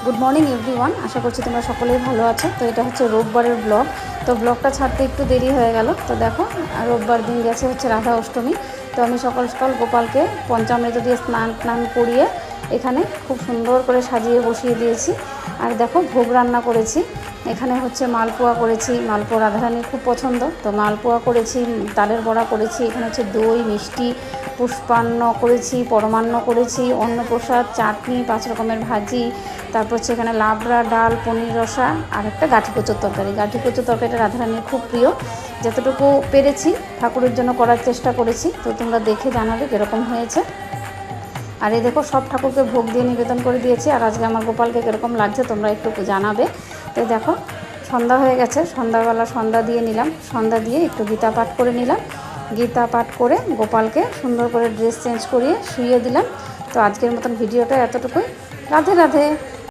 Good morning everyone, আশা করছি তোমরা সকলেই ভালো আছো। তো এটা হচ্ছে রোববারের ব্লগ। তো ব্লগটা ছাড়তে একটু দেরি হয়ে গেল। তো দেখো, রোববার দিন গেছে হচ্ছে রাধা অষ্টমী। তো আমি সকাল সকাল গোপালকে পঞ্চামৃত দিয়ে স্নান করিয়ে এখানে খুব সুন্দর করে সাজিয়ে বসিয়ে দিয়েছি। আর দেখো, ভোগ রান্না করেছি। এখানে হচ্ছে মালপোয়া করেছি, মালপোয়া রাধারানীর খুব পছন্দ। তো মালপোয়া করেছি, তালের বড়া করেছি, এখানে হচ্ছে দই মিষ্টি, পুষ্পান্ন করেছি, পরমান্ন করেছি, অন্নপ্রসাদ, চাটনি, 5 রকমের ভাজি, তারপর হচ্ছে এখানে লাবড়া, ডাল, পনির রসা আর একটা গাঠি কচুর তরকারি। গাঠি কচুর তরকারিটা রাধারানীর খুব প্রিয়। যতটুকু পেরেছি ঠাকুরের জন্য করার চেষ্টা করেছি। তো তোমরা দেখে জানাবে কীরকম হয়েছে। আর এই দেখো, সব ঠাকুরকে ভোগ দিয়ে নিবেদন করে দিয়েছি। আর আজকে আমার গোপালকে কীরকম লাগছে তোমরা একটু জানাবে। তো দেখো, সন্ধ্যা হয়ে গেছে, সন্ধ্যাবেলা সন্ধ্যা দিয়ে নিলাম। সন্ধ্যা দিয়ে একটু গীতা পাঠ করে নিলাম। গীতা পাঠ করে গোপালকে সুন্দর করে ড্রেস চেঞ্জ করিয়ে শুইয়ে দিলাম। তো আজকের মতন ভিডিওটা এতটুকুই। রাধে রাধে।